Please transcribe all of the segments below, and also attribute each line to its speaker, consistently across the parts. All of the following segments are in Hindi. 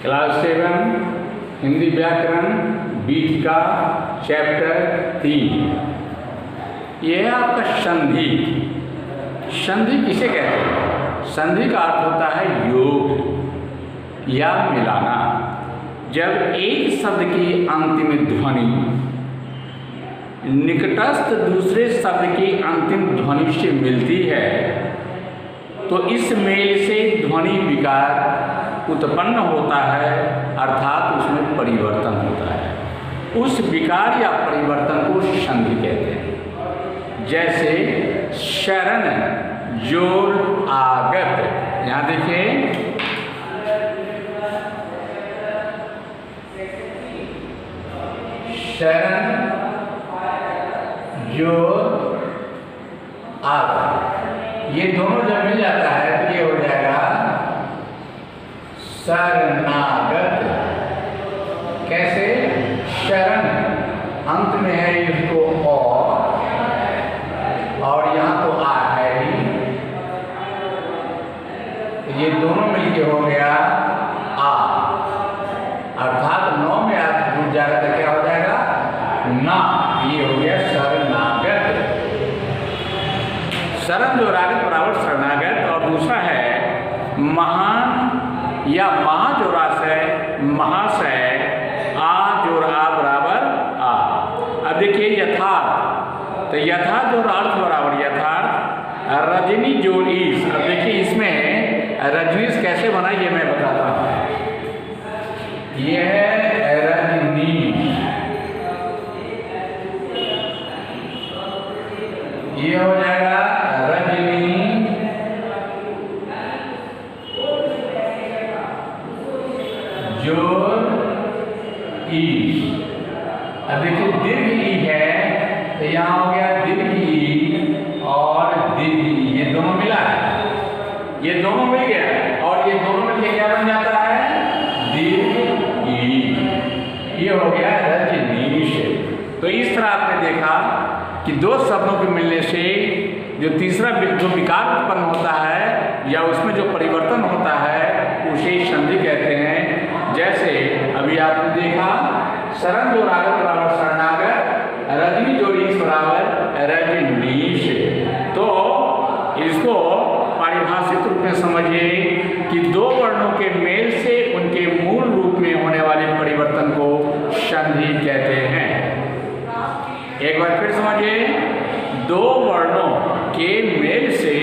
Speaker 1: क्लास 7 हिंदी व्याकरण बीच का चैप्टर 3। यह है आपका संधि। संधि किसे कहते हैं? संधि का अर्थ होता है योग या मिलाना। जब एक शब्द की अंतिम ध्वनि निकटस्थ दूसरे शब्द की अंतिम ध्वनि से मिलती है तो इस मेल से ध्वनि विकार उत्पन्न होता है, अर्थात उसमें परिवर्तन होता है। उस विकार या परिवर्तन को संधि कहते हैं। जैसे शरण जोर आगत, यहाँ देखिए शरण जोर आगत, ये दोनों जब मिल जाता है तो ये हो जाएगा शरणागत। कैसे? शरण अंत में है इसको और यहाँ तो आ है ही, ये दोनों मिलके हो गया आ, अर्थात नौ में आप जुड़ जाएगा तो क्या हो जाएगा ना, ये हो गया शरणागत। शरण जो रागत बराबर शरणागत। और दूसरा है महान या महा जो रास है महाशय, आ जो रा बराबर आ। अब देखिए यथार्थ, तो यथार्थ जो अर्थ बराबर यथार्थ। रजनी जो ईश, अब देखिए इसमें रजनीश कैसे बना ये मैं बताता हूँ। ये है रजनीश, ये हो जाएगा रजनी जोर ईश। अब देखिए दीर्घ ई है तो यहाँ हो गया दीर्घ ई और दीर्घ ई, ये दोनों मिला है, ये दोनों मिल गया और ये दोनों मिलके क्या बन जाता है दीर्घ ई, ये हो गया रजनीश। तो इस तरह आपने देखा कि दो शब्दों के मिलने से जो तीसरा जो विकार उत्पन्न होता है या उसमें जो परिवर्तन होता है उसे संधि कहते हैं। जैसे अभी आपने देखा शरण जो रागत बराबर शरणागत, रजनी जो ईश बराबर रजनीश। तो इसको पारिभाषिक रूप में समझिए कि दो वर्णों के मेल से उनके मूल रूप में होने वाले परिवर्तन को संधि कहते हैं। एक बार फिर समझिए, दो वर्णों के मेल से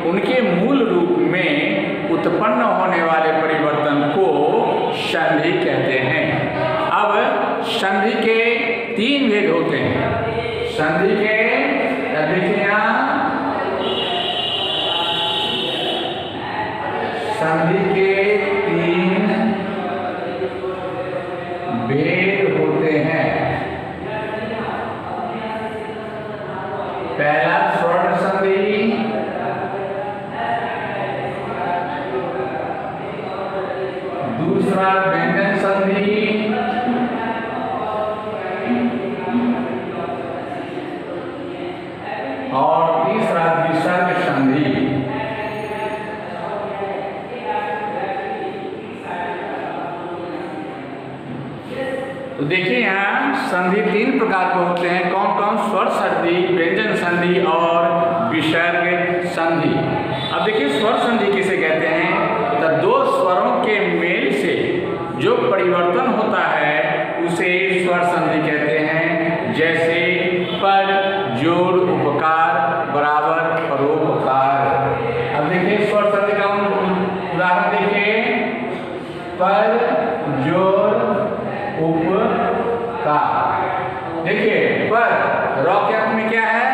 Speaker 1: उनके मूल रूप में उत्पन्न होने वाले परिवर्तन को संधि कहते हैं। अब संधि के तीन भेद होते हैं। संधि के देखिए यहाँ संधि के तीन भेद होते हैं। पहला स्वर्ण संधि, दूसरा व्यंजन संधि और तीसरा विसर्ग संधि। तो देखिए यहाँ संधि तीन प्रकार के होते हैं। कौन कौन? स्वर संधि, व्यंजन संधि और विसर्ग संधि। अब देखिए स्वर संधि किसे कहते हैं? तो दो स्वरों के मेल से जो परिवर्तन होता है उसे स्वर संधि कहते हैं। जैसे पर जोड़ उपकार बराबर परोपकार। अब देखिए स्वर संधि का उदाहरण देखिए, पर जोड़ उपकार। देखिए पर रॉ के अंत में क्या है?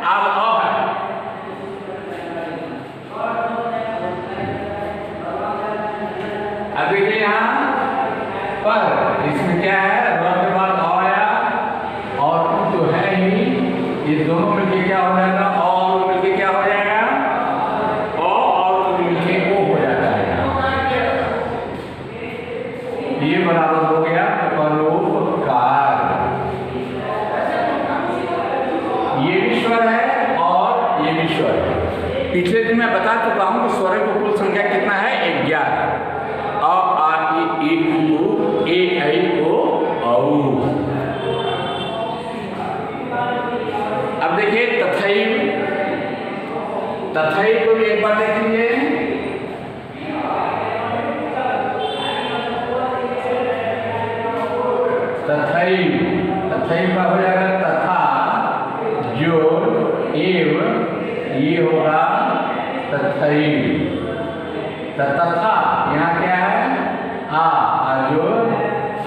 Speaker 1: अब अ है। अब देखिए यहाँ पर इसमें क्या है? रॉ के बाद अ आया और तो है ही, ये दोनों मिलके क्या हो जाएगा? और मिलके क्या हो जाएगा? और मिलके वो हो जाता है। ये बराबर हो गया परोपकार। ये भी स्वर है और ये भी स्वर है। पिछले दिन मैं बता चुका हूं कि स्वरों की कुल संख्या कितना है? 11। अ आ इ ई तथैव को भी एक बार देख लीजिए। तथैव, तथैव का हो जाएगा तथा, जो एव, ये होगा तथैव। तथा यहाँ क्या है, आ जो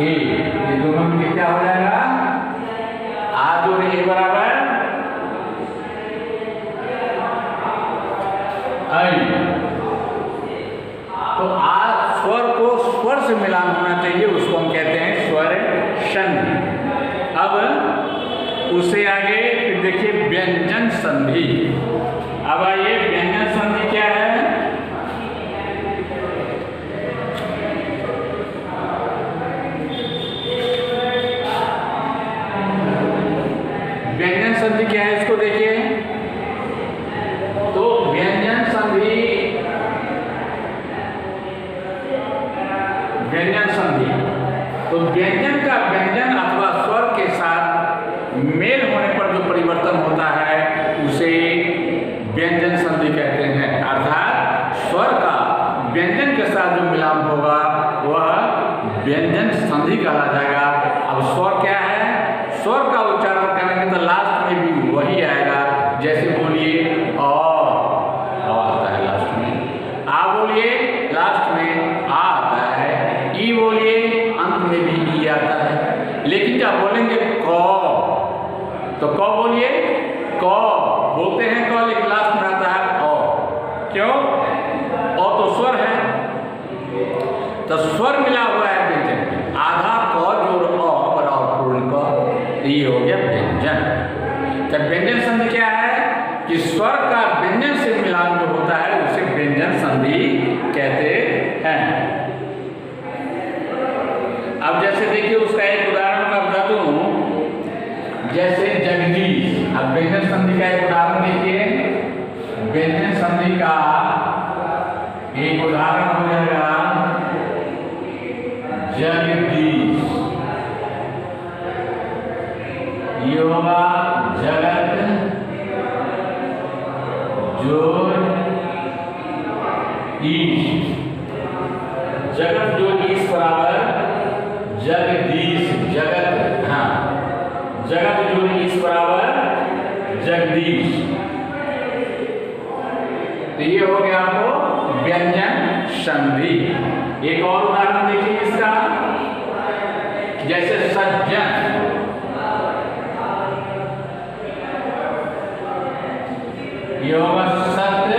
Speaker 1: ए, ये दोनों में क्या हो जाएगा, आ जो ए बराबर ऐ। तो आ स्वर को स्वर से मिलान होना चाहिए, उसको हम कहते हैं स्वर संधि। अब उससे आगे फिर देखिए व्यंजन संधि। अब आइए व्यंजन संधि क्या है। व्यंजन संधि क्या है इसको देखिए। तो व्यंजन संधि, व्यंजन संधि तो व्यंजन का व्यंजन अथवा स्वर के साथ मेल होने पर जो परिवर्तन होता है उसे व्यंजन संधि कहते हैं। अर्थात स्वर का व्यंजन के साथ जो मिलान होगा वह व्यंजन संधि कहा जाएगा। अब स्वर क्या है, स्वर का उच्चारण करेंगे तो लास्ट में भी वही आएगा। जैसे बोलिए अ आता है लास्ट में, आ बोलिए लास्ट में आ आता है, ई बोलिए अंत में भी ई आता है। लेकिन जब बोलेंगे क, तो क बोलिए क बोलते हैं क, लेकिन लास्ट में आता है अ। क्यों? अ तो स्वर है, तो स्वर मिला हुआ है व्यंजन। आधा क जोड़ अ बराबर पूर्ण क, ये हो गया व्यंजन। तो व्यंजन संधि क्या है कि स्वर का व्यंजन से मिलान जो होता है उसे व्यंजन संधि कहते हैं। अब जैसे देखिए उसका एक उदाहरण मैं बता दूं, जैसे जगदीश। अब व्यंजन संधि का एक उदाहरण देखिए। व्यंजन संधि का एक उदाहरण हो जाएगा जगदीश। ये होगा जगत जोड़ ईश। जगत जोड़ ईश बराबर जगदीश। जगत, हाँ, जगत जोड़ ईश बराबर जगदीश। तो ये हो गया आपको व्यंजन संधि। एक और उदाहरण देखिए इसका, जैसे सज्जन। ये होगा सत्य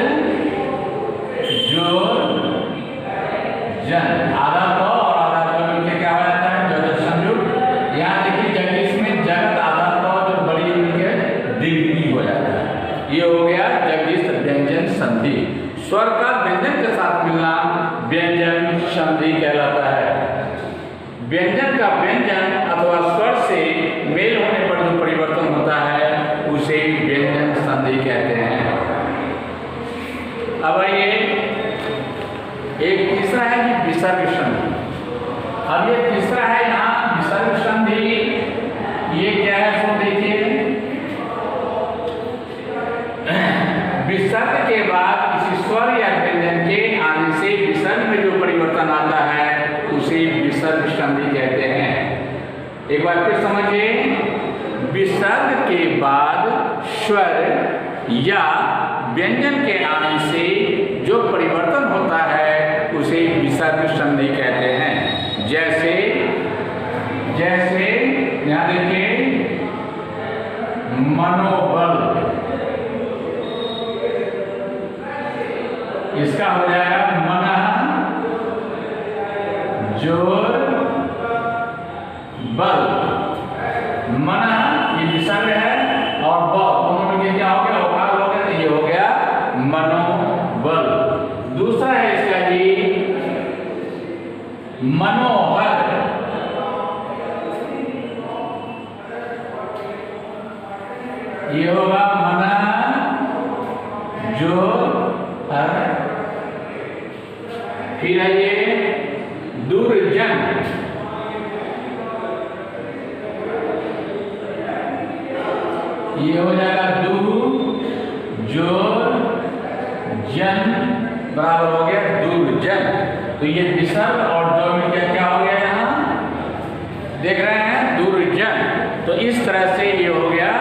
Speaker 1: जोड़ जन। आधा तो और आधा तो मिलकर क्या हो जाता है, जो संयुक्त। यहाँ देखिए जगदीश में जगत आधा तो जो बड़ी मिलकर द्विगुणी हो जाता है। ये हो गया जगदीश व्यंजन संधि। स्वर का व्यंजन के साथ मिलना व्यंजन संधि कहलाता है। व्यंजन का व्यंजन अथवा स्वर से मेल होने पर जो परिवर्तन होता है उसे व्यंजन संधि कहते हैं। अब आइए एक तीसरा है कि विसर्ग संधि। अब ये तीसरा है यहाँ विसर्ग संधि। ये क्या है सो देखिए। विसर्ग के बाद किसी स्वर या व्यंजन के आने से विसर्ग में जो परिवर्तन आता है उसे विसर्ग संधि कहते हैं। एक बार फिर समझिए। विसर्ग के बाद स्वर या व्यंजन के आने से जो परिवर्तन होता है उसे विसर्ग संधि कहते हैं। जैसे जैसे यहाँ देखिए मनोबल, इसका हो जाएगा मन जोड़ बल। मन ये विसर्ग है और बल दोनों में क्या हो गया, उकार हो गया, तो ये हो गया मनोबल। दूसरा है इसका जी मनोहर। ये होगा मना जो हर। फिर है ये दुर्जन। ये हो जाएगा दू जो बराबर हो गया दुर्जन। तो ये विसर्ग और जो मिलकर क्या हो गया यहाँ, देख रहे हैं, दुर्जन। तो इस तरह से ये हो गया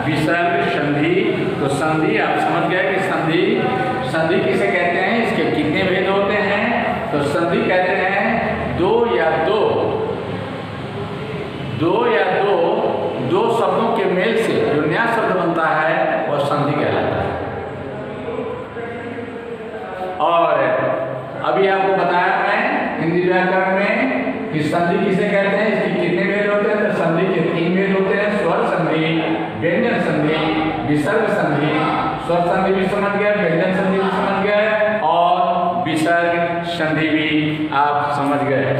Speaker 1: विसर्ग संधि। तो संधि आप समझ गए कि संधि किसे कहते हैं, इसके कितने भेद होते हैं। तो संधि कहते हैं दो या दो शब्दों के मेल से जो नया शब्द बनता है वह संधि कहलाता है। और अभी आपको बताया मैं हिंदी व्याकरण में कि संधि किसे कहते हैं, इसके कितने भेद होते हैं। तो संधि के 3 भेद होते हैं, स्वर संधि, व्यंजन संधि, विसर्ग संधि। स्वर संधि भी समझ गए, व्यंजन संधि भी समझ गए और विसर्ग संधि भी आप समझ गए।